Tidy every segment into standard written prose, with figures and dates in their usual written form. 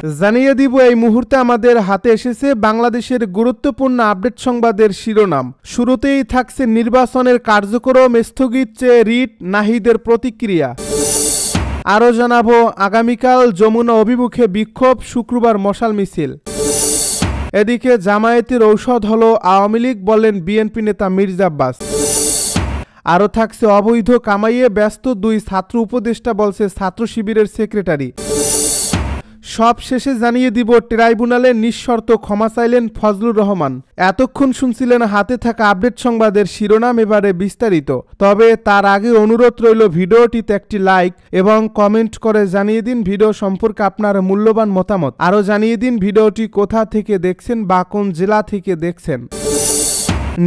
জানিয়ে দিব এই মুহূর্তে আমাদের হাতে এসেছে বাংলাদেশের গুরুত্বপূর্ণ আপডেট সংবাদের শিরোনাম। শুরুতেই থাকছে নির্বাচনের কার্যক্রম স্থগিত চেয়ে রিট নাহিদের প্রতিক্রিয়া। আরও জানাবো আগামীকাল যমুনা অভিমুখে বিক্ষোভ, শুক্রবার মশাল মিছিল। এদিকে জামায়াতের ঔষধ হলো আওয়ামী লীগ, বললেন বিএনপি নেতা মির্জা আব্বাস। আরও থাকছে অবৈধ কামাইয়ে ব্যস্ত দুই ছাত্র উপদেষ্টা, বলছে ছাত্র শিবিরের সেক্রেটারি। সব শেষে জানিয়ে দিব ট্রাইব্যুনালে নিঃশর্ত ক্ষমা চাইলেন ফজলুর রহমান। এতক্ষণ শুনছিলেন হাতে থাকা আপডেট সংবাদের শিরোনাম, এবারে বিস্তারিত। তবে তার আগে অনুরোধ রইল ভিডিওটিতে একটি লাইক এবং কমেন্ট করে জানিয়ে দিন ভিডিও সম্পর্কে আপনার মূল্যবান মতামত। আরও জানিয়ে দিন ভিডিওটি কোথা থেকে দেখছেন বা কোন জেলা থেকে দেখছেন।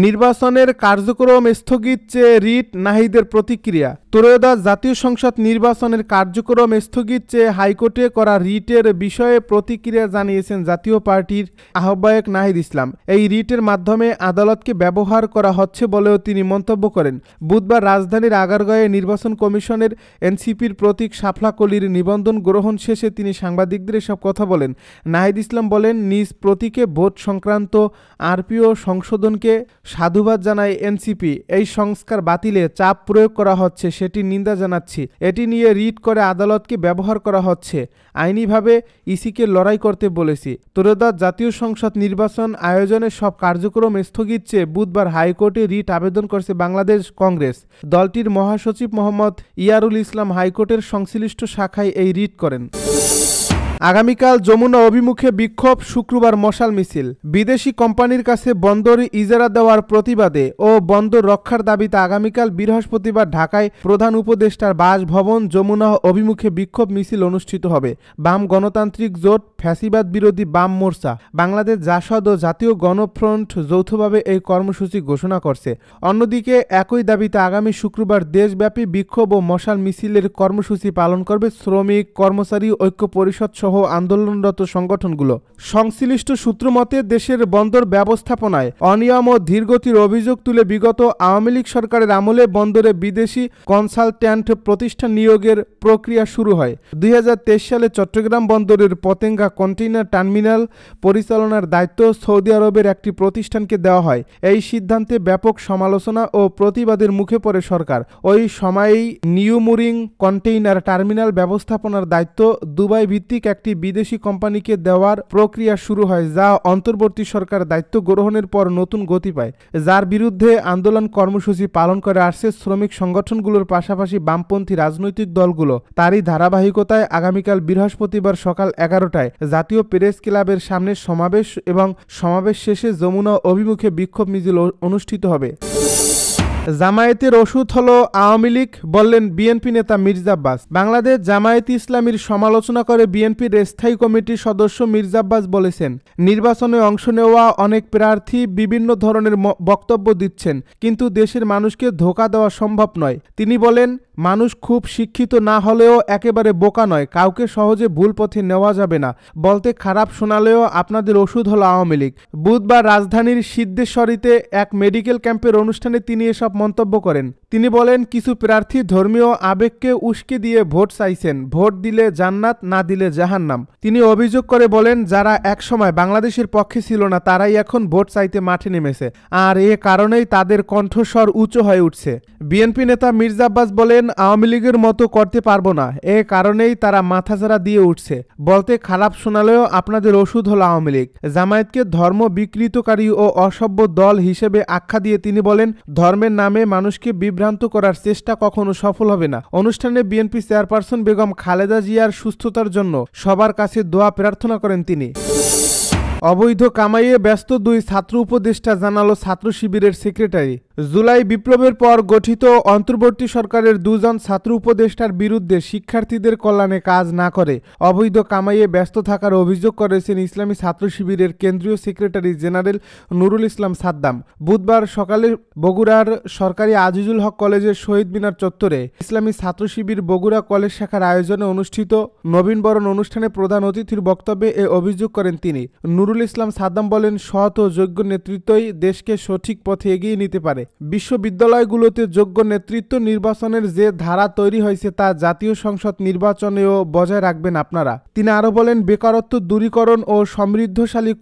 নির্বাচনের কার্যক্রম স্থগিত চেয়ে রিট নাহিদের প্রতিক্রিয়া। ত্রয়োদশ জাতীয় সংসদ নির্বাচনের কার্যক্রম স্থগিত চেয়ে হাইকোর্টে করা রিটের বিষয়ে প্রতিক্রিয়া জানিয়েছেন জাতীয় পার্টির আহ্বায়ক নাহিদ ইসলাম। এই রিটের মাধ্যমে আদালতকে ব্যবহার করা হচ্ছে বলেও তিনি মন্তব্য করেন। বুধবার রাজধানীর আগারগাঁয়ে নির্বাচন কমিশনের এনসিপির প্রতীক শাপলা কলির নিবন্ধন গ্রহণ শেষে তিনি সাংবাদিকদের এসব কথা বলেন। নাহিদ ইসলাম বলেন, নিজ প্রতীকে ভোট সংক্রান্ত আরপিও সংশোধনকে সাধুবাদ জানায় এনসিপি। এই সংস্কার বাতিলে চাপ প্রয়োগ করা হচ্ছে, সেটি নিন্দা জানাচ্ছি। এটি নিয়ে রিট করে আদালতকে ব্যবহার করা হচ্ছে। আইনিভাবে ইসিকে লড়াই করতে বলেছি। ত্রয়োদশ জাতীয় সংসদ নির্বাচন আয়োজনের সব কার্যক্রম স্থগিত চেয়ে বুধবার হাইকোর্টে রিট আবেদন করেছে বাংলাদেশ কংগ্রেস। দলটির মহাসচিব মোহাম্মদ ইয়ারুল ইসলাম হাইকোর্টের সংশ্লিষ্ট শাখায় এই রিট করেন। আগামীকাল যমুনা অভিমুখে বিক্ষোভ, শুক্রবার মশাল মিছিল। বিদেশি কোম্পানির কাছে বন্দর ইজারা দেওয়ার প্রতিবাদে ও বন্দর রক্ষার দাবিতে আগামীকাল বৃহস্পতিবার ঢাকায় প্রধান উপদেষ্টার বাসভবন যমুনা অভিমুখে বিক্ষোভ মিছিল অনুষ্ঠিত হবে। বাম গণতান্ত্রিক জোট, ফ্যাসিবাদ বিরোধী বাম মোর্চা, বাংলাদেশ জাসদ ও জাতীয় গণফ্রন্ট যৌথভাবে এই কর্মসূচি ঘোষণা করছে। অন্যদিকে একই দাবিতে আগামী শুক্রবার দেশব্যাপী বিক্ষোভ ও মশাল মিছিলের কর্মসূচি পালন করবে শ্রমিক কর্মচারী ঐক্য পরিষদ সহ আন্দোলনরত সংগঠনগুলো। সংশ্লিষ্ট সূত্র মতে দেশের বন্দর ব্যবস্থাপনায় অনিয়ম ও ধীরগতির অভিযোগ তুলে বিগত আওয়ামী লীগ সরকারের আমলে বন্দরে বিদেশি কনসালট্যান্ট প্রতিষ্ঠান নিয়োগের প্রক্রিয়া শুরু হয়। 2023 সালে চট্টগ্রাম বন্দরের পতেঙ্গা কন্টেইনার টার্মিনাল পরিচালনার দায়িত্ব সৌদি আরবের একটি প্রতিষ্ঠানকে দেওয়া হয়। এই সিদ্ধান্তে ব্যাপক সমালোচনা ও প্রতিবাদের মুখে পড়ে সরকার। ওই সময়েই নিউ মুরিং কন্টেইনার টার্মিনাল ব্যবস্থাপনার দায়িত্ব দুবাই ভিত্তিক একটি বিদেশি কোম্পানিকে দেওয়ার প্রক্রিয়া শুরু হয়, যা অন্তর্বর্তী সরকার দায়িত্ব গ্রহণের পর নতুন গতি পায়, যার বিরুদ্ধে আন্দোলন কর্মসূচি পালন করে আসছে শ্রমিক সংগঠনগুলোর পাশাপাশি বামপন্থী রাজনৈতিক দলগুলো। তারই ধারাবাহিকতায় আগামীকাল বৃহস্পতিবার সকাল 11টায় জাতীয় প্রেস ক্লাবের সামনে সমাবেশ এবং সমাবেশ শেষে যমুনা অভিমুখে বিক্ষোভ মিছিল অনুষ্ঠিত হবে। জামায়াতের ওষুধ হলো আওয়ামী লীগ, বললেন বিএনপি নেতা মির্জা আব্বাস। বাংলাদেশ জামায়াতে ইসলামীর সমালোচনা করে বিএনপির স্থায়ী কমিটির সদস্য মির্জা আব্বাস বলেছেন, নির্বাচনে অংশ নেওয়া অনেক প্রার্থী বিভিন্ন ধরনের বক্তব্য দিচ্ছেন, কিন্তু দেশের মানুষকে ধোঁকা দেওয়া সম্ভব নয়। তিনি বলেন, মানুষ খুব শিক্ষিত না হলেও একেবারে বোকা নয়, কাউকে সহজে ভুল পথে নেওয়া যাবে না। বলতে খারাপ শোনালেও আপনাদের ওষুধ হলো আওয়ামী লীগ। বুধবার রাজধানীর সিদ্ধেশ্বরীতে এক মেডিকেল ক্যাম্পের অনুষ্ঠানে তিনি এসব মন্তব্য করেন। তিনি বলেন, কিছু প্রার্থী ধর্মীয় আবেগকে উস্কে দিয়ে ভোট চাইছেন, ভোট দিলে জান্নাত, না দিলে জাহান্নাম। তিনি অভিযোগ করে বলেন, যারা একসময় বাংলাদেশের পক্ষে ছিল না তারাই এখন ভোট চাইতে মাঠে নেমেছে, আর এ কারণেই তাদের কণ্ঠস্বর উঁচু হয়ে উঠছে। বিএনপি নেতা মির্জা আব্বাস বলেন, আওয়ামী লীগের মতো করতে পারবো না, এ কারণেই তারা মাথাচাড়া দিয়ে উঠছে। বলতে খারাপ শোনালেও আপনাদের ওষুধ হলো আওয়ামী লীগ। জামায়াতকে ধর্ম বিকৃতকারী ও অসভ্য দল হিসেবে আখ্যা দিয়ে তিনি বলেন, ধর্মের নামে মানুষকে বিভ্রান্ত করার চেষ্টা কখনো সফল হবে না। অনুষ্ঠানে বিএনপি চেয়ারপারসন বেগম খালেদা জিয়ার সুস্থতার জন্য সবার কাছে দোয়া প্রার্থনা করেন তিনি। অবৈধ কামাইয়ে ব্যস্ত দুই ছাত্র উপদেষ্টা, জানালো ছাত্র শিবিরের সেক্রেটারি। জুলাই বিপ্লবের পর গঠিত অন্তর্বর্তী সরকারের দুজন ছাত্র উপদেষ্টার বিরুদ্ধে শিক্ষার্থীদের কল্যাণে কাজ না করে অবৈধ কামাইয়ে ব্যস্ত থাকার অভিযোগ করেছেন ইসলামী ছাত্র শিবিরের কেন্দ্রীয় সেক্রেটারি জেনারেল নুরুল ইসলাম সাদ্দাম। বুধবার সকালে বগুড়ার সরকারি আজিজুল হক কলেজের শহীদ মিনার চত্বরে ইসলামী ছাত্র শিবির বগুড়া কলেজ শাখার আয়োজনে অনুষ্ঠিত নবীনবরণ অনুষ্ঠানে প্রধান অতিথির বক্তব্যে এ অভিযোগ করেন তিনি। নুরুল ইসলাম সাদ্দাম বলেন, সৎ ও যোগ্য নেতৃত্বই দেশকে সঠিক পথে এগিয়ে নিতে পারে। বিশ্ববিদ্যালয়গুলোতে যোগ্য নেতৃত্ব নির্বাচনের যে ধারা তৈরি হয়েছে তা জাতীয় সংসদ নির্বাচনেও বজায় রাখবেন আপনারা। তিনি আরও বলেন, বেকারত্ব দূরীকরণ ও সমৃদ্ধশালী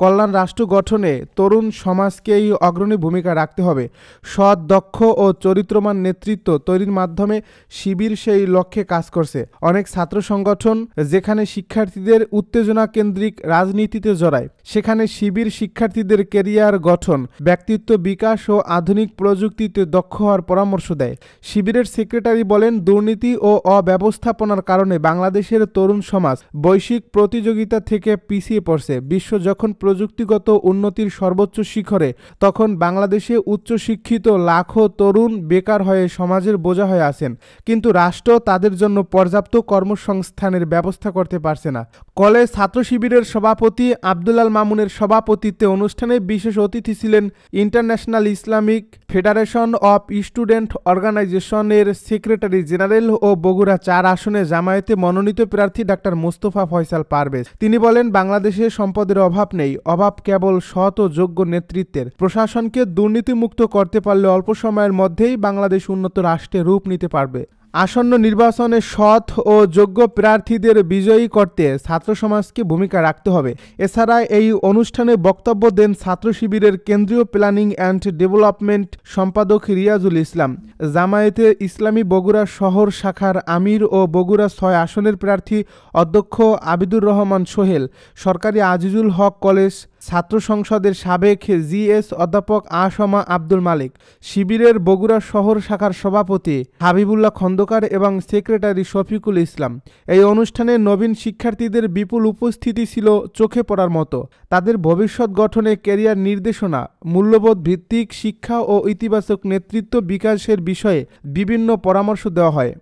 কল্যাণ রাষ্ট্র গঠনে তরুণ সমাজকেই অগ্রণী ভূমিকা রাখতে হবে। সৎ, দক্ষ ও চরিত্রমান নেতৃত্ব তৈরির মাধ্যমে শিবির সেই লক্ষ্যে কাজ করছে। অনেক ছাত্র সংগঠন যেখানে শিক্ষার্থীদের উত্তেজনা কেন্দ্রিক রাজনীতিতে জড়ায়, সেখানে শিবির শিক্ষার্থীদের ক্যারিয়ার গঠন, ব্যক্তিত্ব বিকাশ ও আধুনিক প্রযুক্তিতে দক্ষ হওয়ার পরামর্শ দেয়। শিবিরের সেক্রেটারি বলেন, দুর্নীতি ও অব্যবস্থাপনার কারণে বাংলাদেশের তরুণ সমাজ বৈশ্বিক প্রতিযোগিতা থেকে পিছিয়ে পড়ছে। বিশ্ব যখন প্রযুক্তিগত উন্নতির সর্বোচ্চ শিখরে, তখন বাংলাদেশে উচ্চশিক্ষিত লাখো তরুণ বেকার হয়ে সমাজের বোঝা হয়ে আছেন, কিন্তু রাষ্ট্র তাদের জন্য পর্যাপ্ত কর্মসংস্থানের ব্যবস্থা করতে পারছে না। কলেজ ছাত্র শিবিরের সভাপতি আব্দুল আল মামুনের সভাপতিত্বে অনুষ্ঠানে বিশেষ অতিথি ছিলেন international Islamic federation of student অর্গানাইজেশনের সেক্রেটারি জেনারেল ও বগুড়া 4 আসনে জামায়াতে মনোনীত প্রার্থী ডাক্তার মোস্তফা ফয়সাল পারভেজ। তিনি বলেন, বাংলাদেশে সম্পদের অভাব নেই, অভাব কেবল সৎ ও যোগ্য নেতৃত্বের। প্রশাসনকে দুর্নীতিমুক্ত করতে পারলে অল্প সময়ের মধ্যেই বাংলাদেশ উন্নত রাষ্ট্রে রূপ নিতে পারবে। আসন্ন নির্বাচনে সৎ ও যোগ্য প্রার্থীদের বিজয়ী করতে ছাত্র সমাজকে ভূমিকা রাখতে হবে। এছাড়া এই অনুষ্ঠানে বক্তব্য দেন ছাত্র শিবিরের কেন্দ্রীয় প্ল্যানিং অ্যান্ড ডেভেলপমেন্ট সম্পাদক রিয়াজুল ইসলাম, জামায়াতে ইসলামী বগুড়া শহর শাখার আমির ও বগুড়া 6 আসনের প্রার্থী অধ্যক্ষ আবিদুর রহমান সোহেল, সরকারি আজিজুল হক কলেজ ছাত্র সংসদের সাবেক জিএস অধ্যাপক আসমা আব্দুল মালিক, শিবিরের বগুড়া শহর শাখার সভাপতি হাবিবুল্লাহ খন্দকার এবং সেক্রেটারি শফিকুল ইসলাম। এই অনুষ্ঠানে নবীন শিক্ষার্থীদের বিপুল উপস্থিতি ছিল চোখে পড়ার মতো। তাদের ভবিষ্যৎ গঠনে ক্যারিয়ার নির্দেশনা, মূল্যবোধ ভিত্তিক শিক্ষা ও ইতিবাচক নেতৃত্ব বিকাশের বিষয়ে বিভিন্ন পরামর্শ দেওয়া হয়।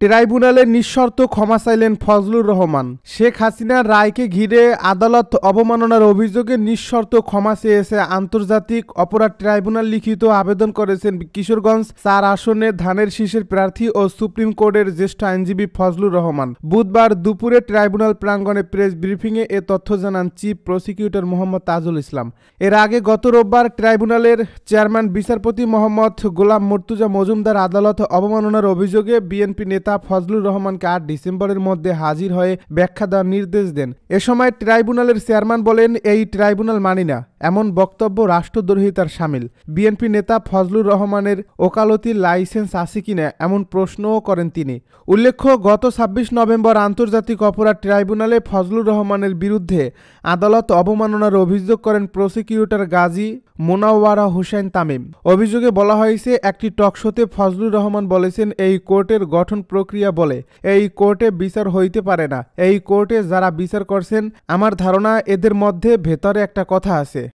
ট্রাইব্যুনালে নিঃশর্ত ক্ষমা চাইলেন ফজলুর রহমান। শেখ হাসিনার রায়কে ঘিরে আদালত অবমাননার অভিযোগে নিঃশর্ত ক্ষমা চেয়েছে আন্তর্জাতিক অপরাধ ট্রাইব্যুনাল। লিখিত আবেদন করেছেন কিশোরগঞ্জ 4 আসনে ধানের শীষের প্রার্থী ও সুপ্রিম কোর্টের জ্যেষ্ঠ আইনজীবী ফজলুর রহমান। বুধবার দুপুরে ট্রাইব্যুনাল প্রাঙ্গণে প্রেস ব্রিফিংয়ে এ তথ্য জানান চিফ প্রসিকিউটর মোহাম্মদ তাজুল ইসলাম। এর আগে গত রোববার ট্রাইব্যুনালের চেয়ারম্যান বিচারপতি মোহাম্মদ গোলাম মর্তুজা মজুমদার আদালত অবমাননার অভিযোগে বিএনপি নেতা ফজলুর রহমানকে 8 ডিসেম্বরের মধ্যে হাজির হয়ে ব্যাখ্যা দেওয়ার নির্দেশ দেন। এ সময় ট্রাইব্যুনালের চেয়ারম্যান বলেন, এই ট্রাইব্যুনাল মানি না, এমন বক্তব্য রাষ্ট্রদ্রোহিতার শামিল। বিএনপি নেতা ফজলুর রহমানের ওকালতির লাইসেন্স আছে কিনা এমন প্রশ্নও করেন তিনি। উল্লেখ্য, গত 26 নভেম্বর আন্তর্জাতিক অপরাধ ট্রাইব্যুনালে ফজলুর রহমানের বিরুদ্ধে আদালত অবমাননার অভিযোগ করেন প্রসিকিউটর গাজী মোনাওয়ারা হোসেন তামিম। অভিযোগে বলা হয়েছে, একটি টকশোতে ফজলুর রহমান বলেছেন, এই কোর্টের গঠন প্রক্রিয়া বলে এই কোর্টে বিচার হইতে পারে না। এই কোর্টে যারা বিচার করছেন, আমার ধারণা এদের মধ্যে ভেতরে একটা কথা আছে।